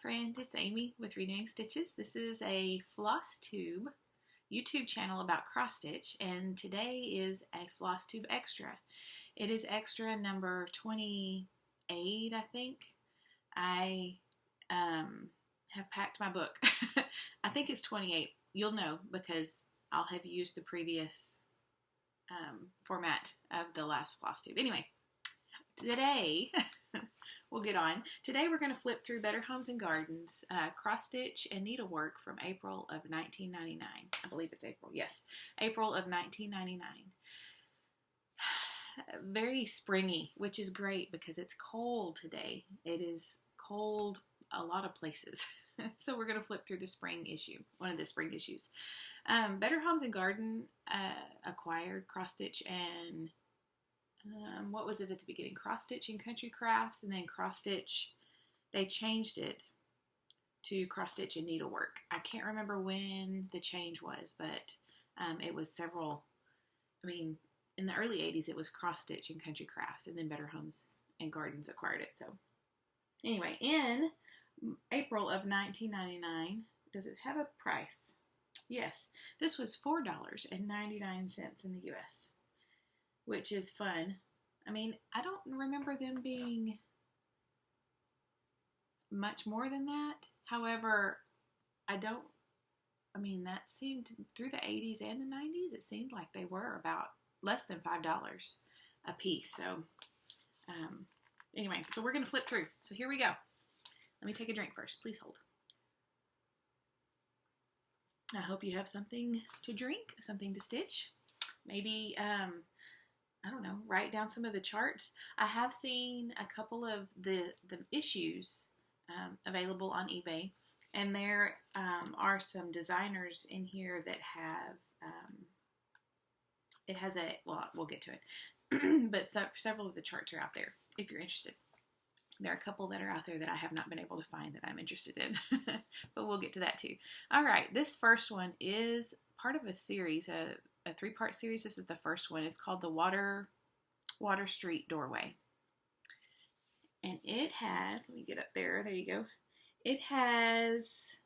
friend, it's Amy with Renewing Stitches. This is a Flosstube YouTube channel about cross stitch, and today is a Flosstube extra. It is extra number 28, I think. I have packed my book. I think it's 28. You'll know because I'll have used the previous format of the last Flosstube. Anyway, today we'll get on. Today we're going to flip through Better Homes and Gardens, Cross Stitch and Needlework from April of 1999. I believe it's April. Yes, April of 1999. Very springy, which is great because it's cold today. It is cold a lot of places. So we're going to flip through the spring issue, one of the spring issues. Better Homes and Garden acquired Cross Stitch and what was it at the beginning? Cross Stitch and Country Crafts, and then Cross Stitch, they changed it to Cross Stitch and Needlework. I can't remember when the change was, but it was several, in the early 80s it was Cross Stitch and Country Crafts, and then Better Homes and Gardens acquired it. So anyway, in April of 1999, does it have a price? Yes, this was $4.99 in the US. Which is fun. I don't remember them being much more than that. However, that seemed, through the 80s and the 90s, it seemed like they were about less than $5 a piece. So, anyway, so we're going to flip through. So here we go. Let me take a drink first. Please hold. I hope you have something to drink, something to stitch. Maybe, I don't know, write down some of the charts. I have seen a couple of the issues available on eBay, and there are some designers in here that have, it has a, well, we'll get to it, but several of the charts are out there if you're interested. There are a couple that are out there that I have not been able to find that I'm interested in, but we'll get to that too. All right, this first one is part of a series, a 3-part series. This is the first one. It's called the Water Street Doorway. And it has, let me get up there. There you go. It has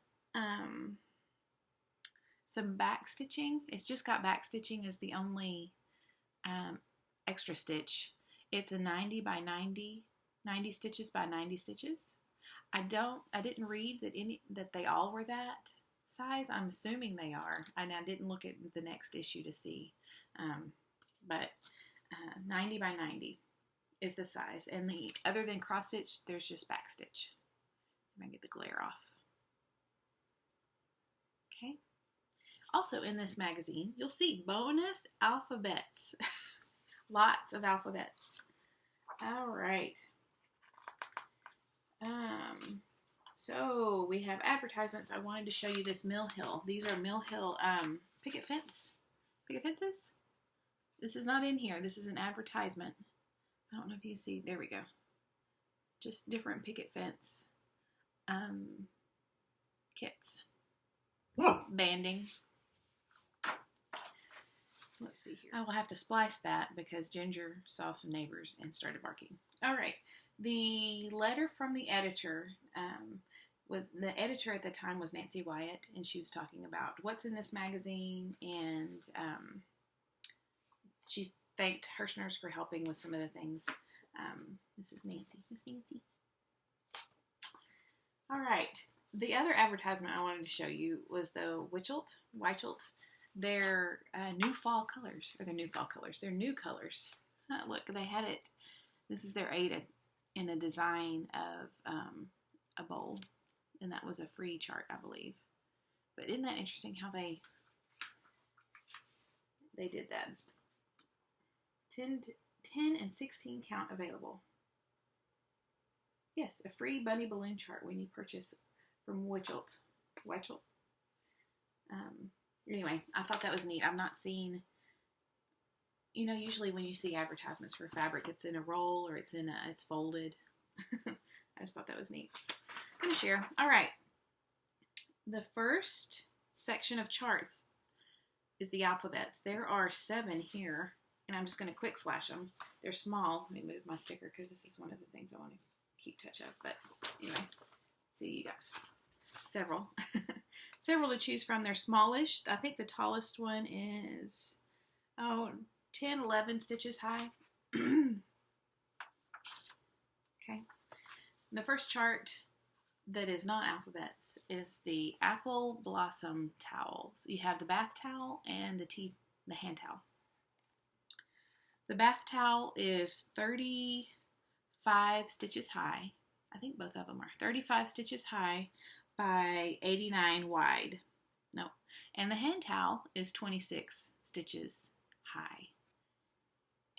some back stitching. It's just got back stitching as the only extra stitch. It's a 90 by 90 stitches by 90 stitches. I didn't read that they all were that size. I'm assuming they are. I didn't look at the next issue to see, but 90 by 90 is the size, and other than cross stitch, there's just back stitch. Let me get the glare off. Okay. Also in this magazine, you'll see bonus alphabets. Lots of alphabets. All right. So we have advertisements. I wanted to show you this Mill Hill. These are Mill Hill picket fences. This is not in here. This is an advertisement. I don't know if you see. There we go. Just different picket fence kits. Banding. Let's see here. I will have to splice that because Ginger saw some neighbors and started barking. All right. The letter from the editor the editor at the time was Nancy Wyatt, and she was talking about what's in this magazine, and she thanked Hirschner's for helping with some of the things. This is Nancy. Miss Nancy. All right. The other advertisement I wanted to show you was the Weichelt. Their new fall colors, or their new fall colors. Their new colors. Look, they had it. This is their Ada in a design of a bowl, and that was a free chart, I believe. But isn't that interesting how they did that? 10 and 16 count available. Yes, a free bunny balloon chart when you purchase from Weichelt. Anyway, I thought that was neat. I've not seen, usually when you see advertisements for fabric, it's in a roll or it's folded. I just thought that was neat. I'm going to share. All right. The first section of charts is the alphabets. There are 7 here, and I'm just going to quick flash them. They're small. Let me move my sticker because this is one of the things I want to keep touch of. But anyway, see, you guys, several. Several to choose from. They're smallish. I think the tallest one is, 10, 11 stitches high. Okay. The first chart that is not alphabets is the apple blossom towels. You have the bath towel and the hand towel. The bath towel is 35 stitches high. I think both of them are 35 stitches high by 89 wide. No. And the hand towel is 26 stitches high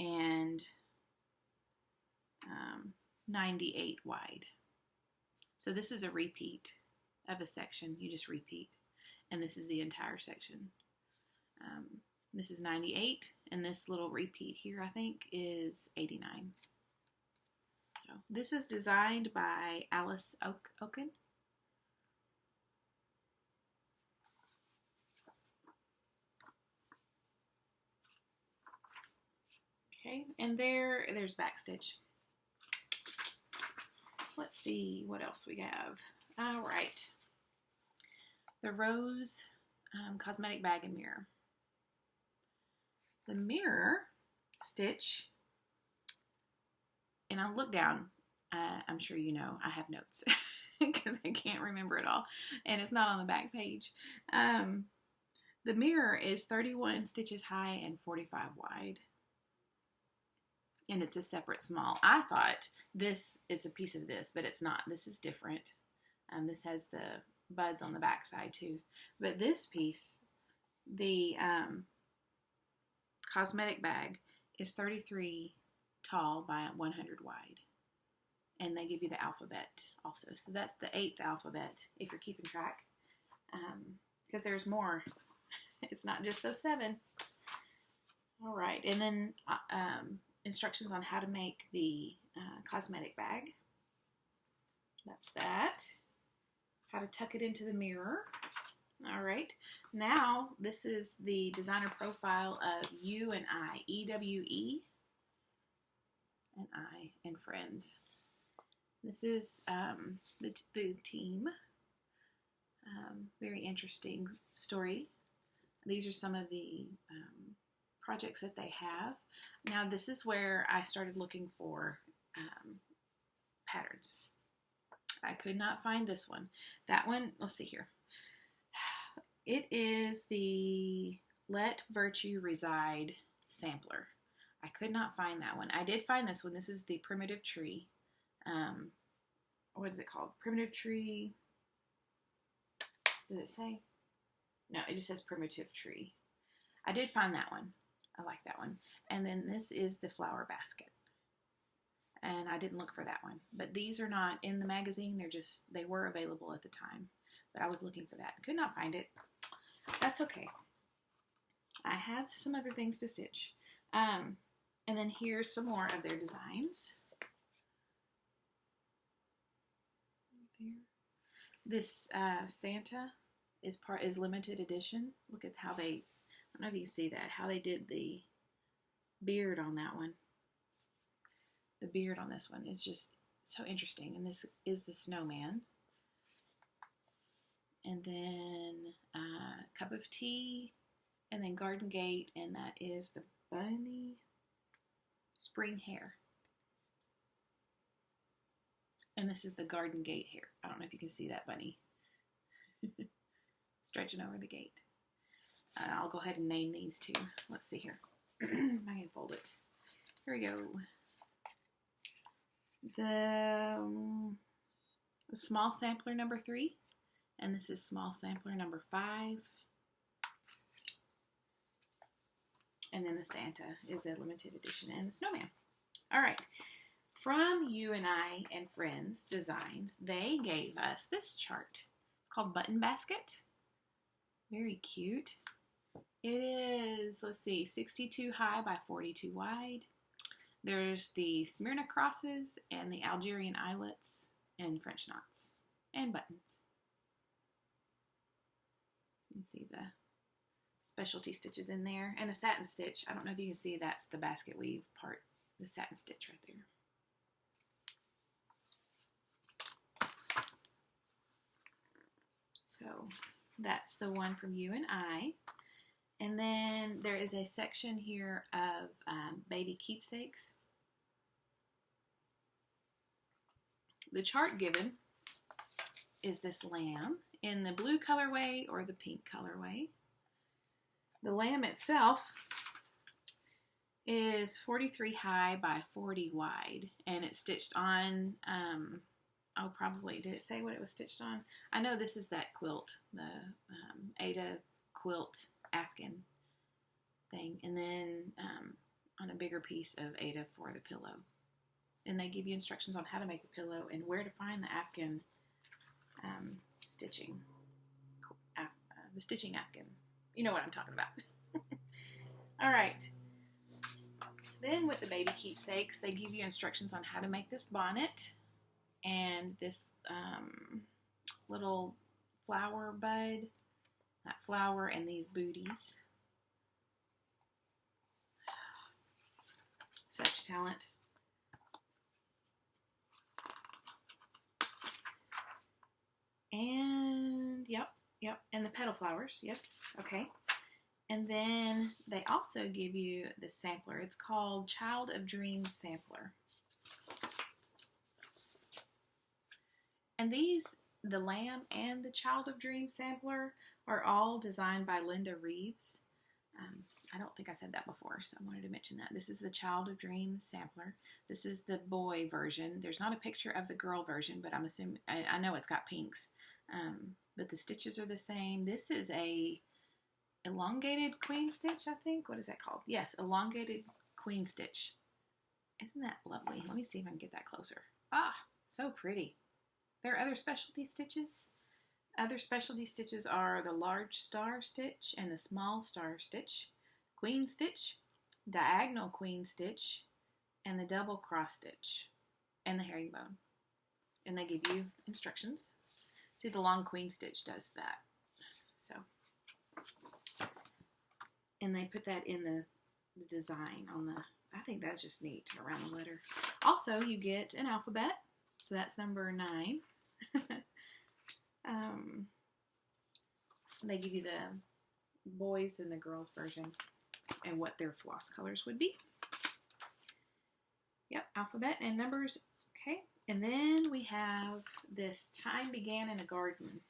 and 98 wide. So this is a repeat of a section. You just repeat. And this is the entire section. This is 98, and this little repeat here, I think, is 89. So this is designed by Alice Oken. Okay, and there's backstitch. Let's see what else we have. All right. The Rose Cosmetic Bag and Mirror. The mirror stitch, and I'll look down. I'm sure you know I have notes because I can't remember it all, and it's not on the back page. The mirror is 31 stitches high and 45 wide. And it's a separate small. I thought this is a piece of this, but it's not. This is different. This has the buds on the back side too. But this piece, the cosmetic bag, is 33 tall by 100 wide. And they give you the alphabet also. So that's the 8th alphabet, if you're keeping track. Because there's more. It's not just those 7. All right. And then instructions on how to make the cosmetic bag. That's that. How to tuck it into the mirror. All right. Now, this is the designer profile of You and I. EWE and I and Friends. This is the team. Very interesting story. These are some of the projects that they have. Now this is where I started looking for patterns. I could not find this one. That one, let's see here. It is the Let Virtue Reside sampler. I could not find that one. I did find this one. This is the Primitive Tree. What is it called? Primitive Tree. Does it say? No, it just says Primitive Tree. I did find that one. I like that one. And then this is the flower basket. And I didn't look for that one. But these are not in the magazine. They were available at the time. But I was looking for that. Could not find it. That's okay. I have some other things to stitch. And then here's some more of their designs. This Santa is limited edition. Look at how they, I don't know if you can see that, how they did the beard on that one. The beard on this one is just so interesting. And this is the snowman. And then cup of tea, and then garden gate, and that is the bunny spring hair. And this is the garden gate hair. I don't know if you can see that bunny stretching over the gate. I'll go ahead and name these two. Let's see here. I can fold it. Here we go. The small sampler number 3. And this is small sampler number 5. And then the Santa is a limited edition, and the snowman. All right. From You and I and Friends Designs, they gave us this chart called Button Basket. Very cute. It is, let's see, 62 high by 42 wide. There's the Smyrna crosses and the Algerian eyelets and French knots and buttons. You can see the specialty stitches in there, and a satin stitch. I don't know if you can see, that's the basket weave part, the satin stitch right there. So that's the one from you and I. And then there is a section here of baby keepsakes. The chart given is this lamb in the blue colorway or the pink colorway. The lamb itself is 43 high by 40 wide, and it's stitched on, oh, probably, did it say what it was stitched on? I know this is that quilt, the Ada quilt Afghan thing, and then on a bigger piece of Ada for the pillow. And they give you instructions on how to make the pillow and where to find the Afghan stitching, the stitching Afghan. You know what I'm talking about. All right. Then with the baby keepsakes, they give you instructions on how to make this bonnet and this little flower bud, that flower, and these booties. Such talent. And yep, and the petal flowers, yes, okay. And then they also give you the sampler. It's called Child of Dreams Sampler. And these, the lamb and the Child of Dreams Sampler, are all designed by Linda Reeves. I don't think I said that before, so I wanted to mention that. This is the Child of Dreams Sampler. This is the boy version. There's not a picture of the girl version, but I'm assuming, I know it's got pinks. But the stitches are the same. This is a elongated queen stitch, I think. What is that called? Yes, elongated queen stitch. Isn't that lovely? Let me see if I can get that closer. Ah, so pretty. There are other specialty stitches. Other specialty stitches are the large star stitch and the small star stitch, queen stitch, diagonal queen stitch, and the double cross stitch, and the herringbone. And they give you instructions. See, the long queen stitch does that. So, and they put that in the design on the, I think that's just neat, around the letter. Also, you get an alphabet. So that's number 9. They give you the boys and the girls version and what their floss colors would be. Yep, alphabet and numbers. Okay, and then we have this Time Began in a Garden,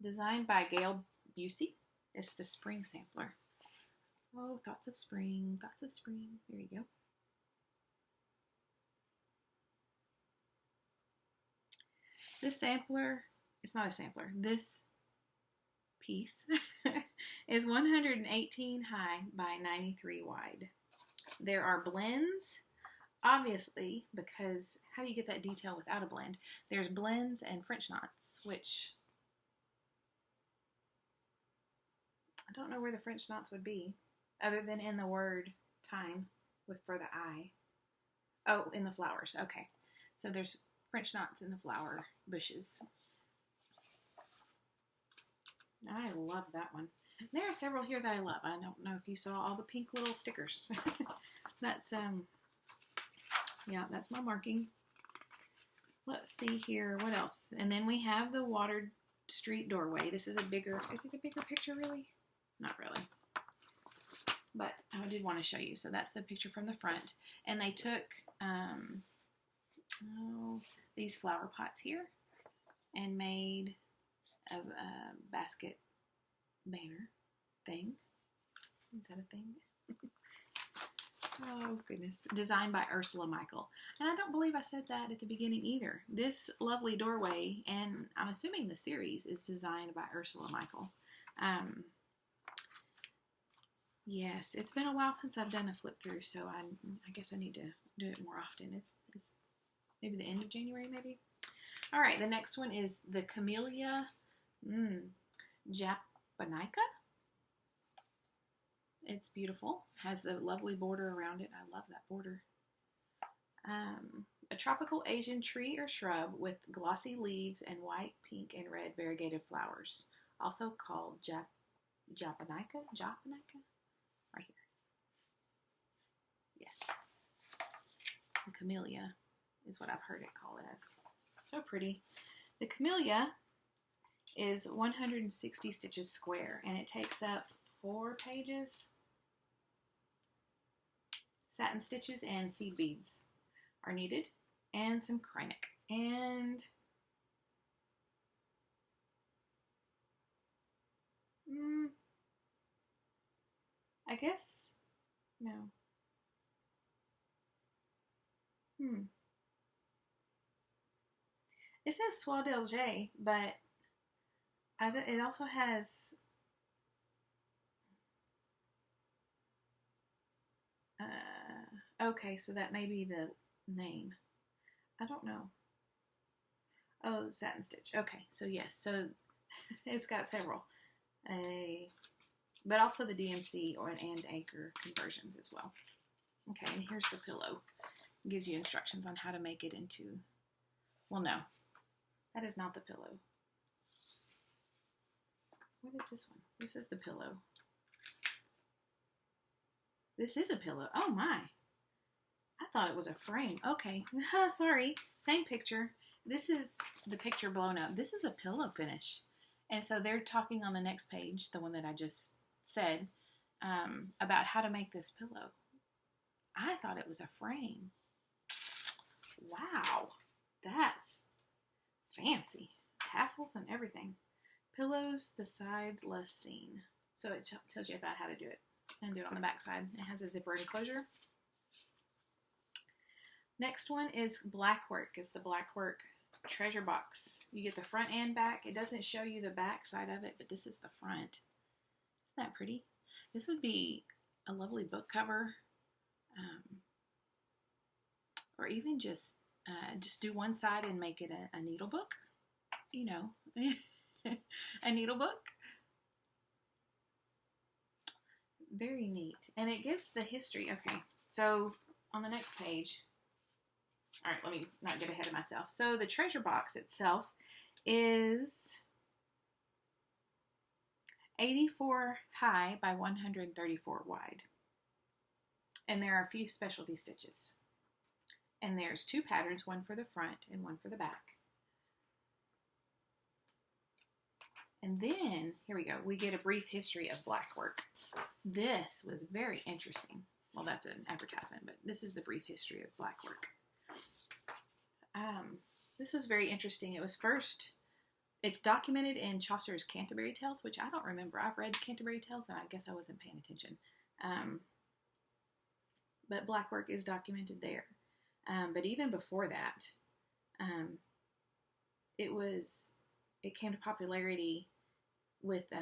designed by Gail Busey. It's the spring sampler. Oh, thoughts of spring, thoughts of spring. There you go. This sampler, it's not a sampler, this piece is 118 high by 93 wide. There are blends, obviously, because how do you get that detail without a blend? There's blends and French knots, which I don't know where the French knots would be, other than in the word time for the I. Oh, in the flowers. Okay. So there's French knots in the flower bushes. I love that one. There are several here that I love. I don't know if you saw all the pink little stickers. That's, yeah, that's my marking. Let's see here. What else? And then we have the watered street doorway. This is a bigger, is it a bigger picture really? Not really. But I did want to show you. So that's the picture from the front. And they took these flower pots here and made a basket banner thing. Is that a thing? Oh, goodness. Designed by Ursula Michael. And I don't believe I said that at the beginning either. This lovely doorway, and I'm assuming the series, is designed by Ursula Michael. Yes, it's been a while since I've done a flip through, so I guess I need to do it more often. It's maybe the end of January, maybe. All right, the next one is the Camellia Japonica. It's beautiful. Has the lovely border around it. I love that border. A tropical Asian tree or shrub with glossy leaves and white, pink, and red variegated flowers. Also called Japonica. Japonica? Right here. Yes. The camellia is what I've heard it called as. So pretty. The camellia is 160 stitches square, and it takes up 4 pages. Satin stitches and seed beads are needed, and some Kreinik. And I guess no. It says Soie d'Alger, but it also has okay, so that may be the name. I don't know. Oh, satin stitch. Okay, so yes, so it's got several, but also the DMC and anchor conversions as well. Okay, and here's the pillow. It gives you instructions on how to make it into. Well, no, that is not the pillow. What is this one? This is the pillow. This is a pillow. Oh my. I thought it was a frame. Okay. Sorry. Same picture. This is the picture blown up. This is a pillow finish. And so they're talking on the next page, the one that I just said, about how to make this pillow. I thought it was a frame. Wow. That's fancy. Tassels and everything. Pillows, the side less seen. So it tells you about how to do it. And do it on the back side. It has a zipper enclosure. Next one is Blackwork. It's the Blackwork treasure box. You get the front and back. It doesn't show you the back side of it, but this is the front. Isn't that pretty? This would be a lovely book cover. Or even just do one side and make it a needle book. You know, a needle book. Very neat. And it gives the history. Okay, so on the next page, all right, let me not get ahead of myself. So the treasure box itself is 84 high by 134 wide. And there are a few specialty stitches. And there's 2 patterns, one for the front and one for the back. And then, here we go, we get a brief history of Blackwork. This was very interesting. Well, that's an advertisement, but this is the brief history of Blackwork. This was very interesting. It was it's documented in Chaucer's Canterbury Tales, which I don't remember. I've read Canterbury Tales, and I guess I wasn't paying attention. But Blackwork is documented there. But even before that, it came to popularity with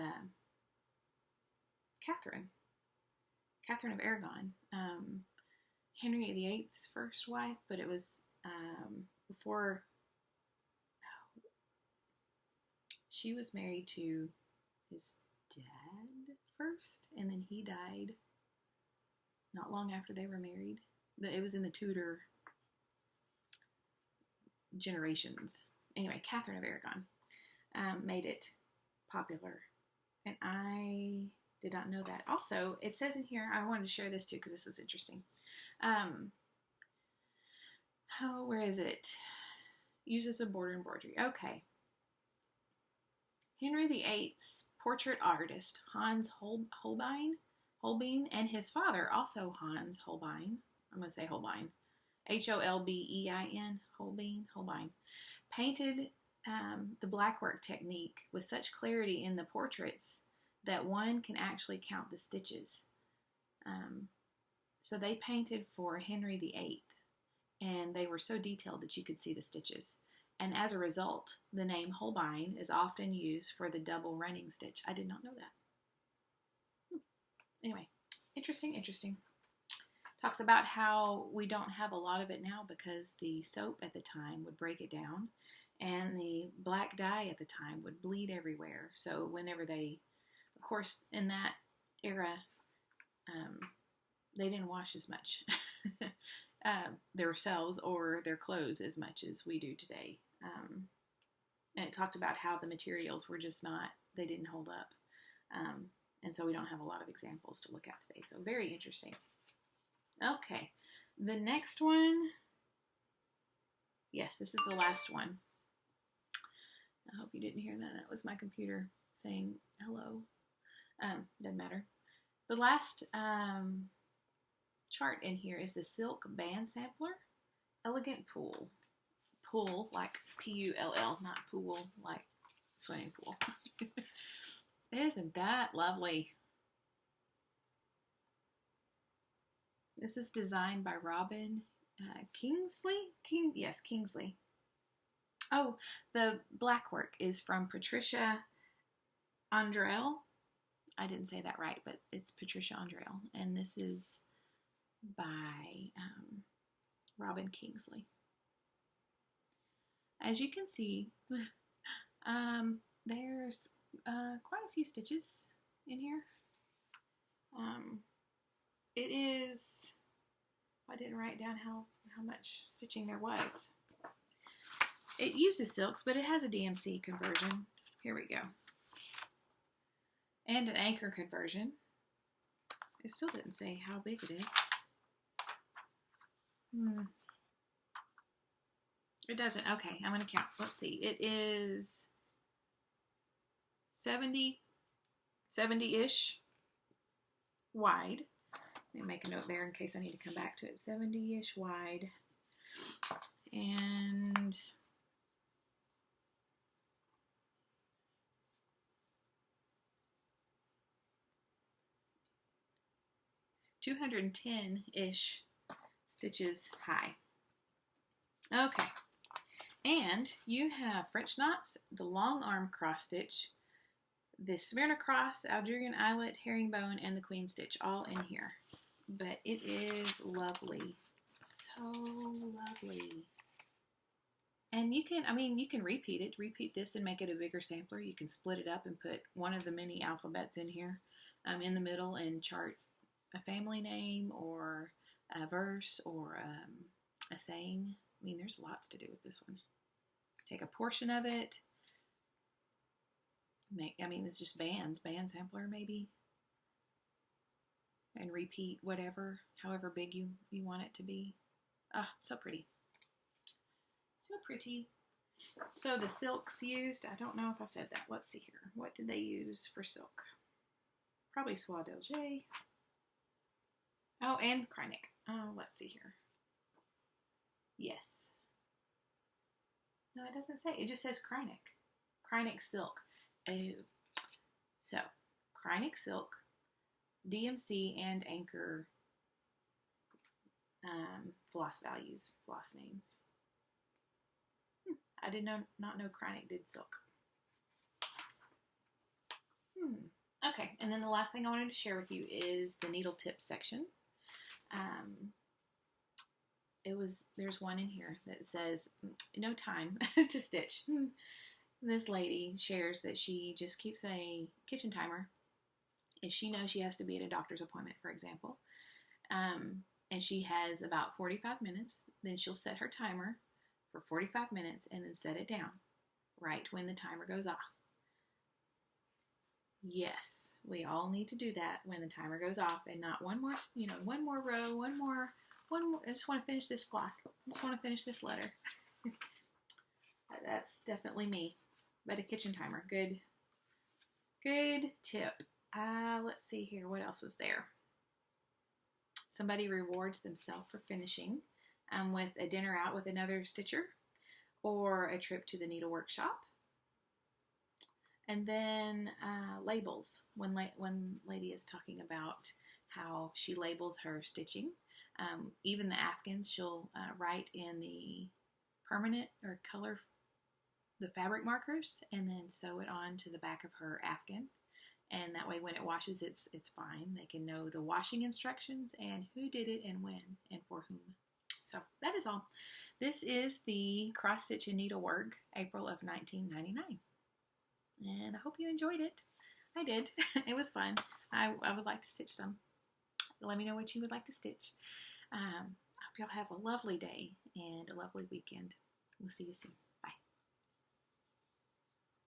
Catherine of Aragon, Henry VIII's first wife, but it was before she was married to his dad first, and then he died not long after they were married. It was in the Tudor generations. Anyway, Catherine of Aragon made it popular, and I did not know that. Also, it says in here, I wanted to share this too because this was interesting. Where is it? Uses a border embroidery. Okay. Henry VIII's portrait artist, Hans Holbein, and his father, also Hans Holbein, I'm going to say Holbein, Holbein, Holbein, painted the blackwork technique with such clarity in the portraits that one can actually count the stitches. So they painted for Henry VIII, and they were so detailed that you could see the stitches. And as a result, the name Holbein is often used for the double running stitch. I did not know that. Anyway, interesting. Talks about how we don't have a lot of it now because the soap at the time would break it down, and the black dye at the time would bleed everywhere. So whenever they, of course, in that era, they didn't wash as much themselves or their clothes as much as we do today. And it talked about how the materials were just they didn't hold up. And so we don't have a lot of examples to look at today. So very interesting. Okay, the next one. Yes, this is the last one. I hope you didn't hear that. That was my computer saying hello. Doesn't matter. The last chart in here is the Silk Band Sampler. Elegant Pool. Pool, like P-U-L-L, not pool, like swimming pool. Isn't that lovely? This is designed by Robin Kingsley? Yes, Kingsley. Oh, the black work is from Patricia Andrell. I didn't say that right, but it's Patricia Andrell. And this is by Robin Kingsley. As you can see, there's quite a few stitches in here. It is, I didn't write down how much stitching there was. It uses silks, but it has a DMC conversion. Here we go. And an anchor conversion. It still didn't say how big it is. It doesn't. Okay, I'm going to count. Let's see. It is 70-ish wide. Let me make a note there in case I need to come back to it. 70-ish wide. And 210-ish stitches high. Okay. And you have French knots, the long arm cross stitch, the Smyrna cross, Algerian eyelet, herringbone, and the queen stitch all in here. But it is lovely. So lovely. And you can, you can repeat it. Repeat this and make it a bigger sampler. You can split it up and put one of the many alphabets in here in the middle and chart a family name or a verse or a saying. There's lots to do with this one. Take a portion of it. It's just band sampler maybe. And repeat whatever, however big you want it to be. Ah, so pretty. So pretty. So the silks used, I don't know if I said that. Let's see here. What did they use for silk? Probably Soie d'Alger. Oh, and Kreinik. Oh, let's see here. Yes. No, it doesn't say. It just says Kreinik. Kreinik silk. Oh. So, Kreinik silk, DMC, and anchor floss values, floss names. I did not know Kreinik did silk. Okay, and then the last thing I wanted to share with you is the needle tip section. There's one in here that says no time to stitch. This lady shares that she just keeps a kitchen timer if she knows she has to be at a doctor's appointment, for example, and she has about 45 minutes, then she'll set her timer for 45 minutes and then set it down right when the timer goes off. Yes, we all need to do that when the timer goes off and not one more row, one more. I just want to finish this floss. I just want to finish this letter. That's definitely me. But a kitchen timer. Good tip. Let's see here. What else was there? Somebody rewards themselves for finishing with a dinner out with another stitcher or a trip to the needlework shop. And then labels. When lady is talking about how she labels her stitching. Even the Afghans, she'll write in the permanent or color, the fabric markers, and then sew it on to the back of her Afghan. And that way when it washes, it's fine. They can know the washing instructions and who did it and when and for whom. So that is all. This is the Cross Stitch Needlework, April of 1999. And I hope you enjoyed it. I did. It was fun. I would like to stitch some. Let me know what you would like to stitch. I hope y'all have a lovely day and a lovely weekend. We'll see you soon.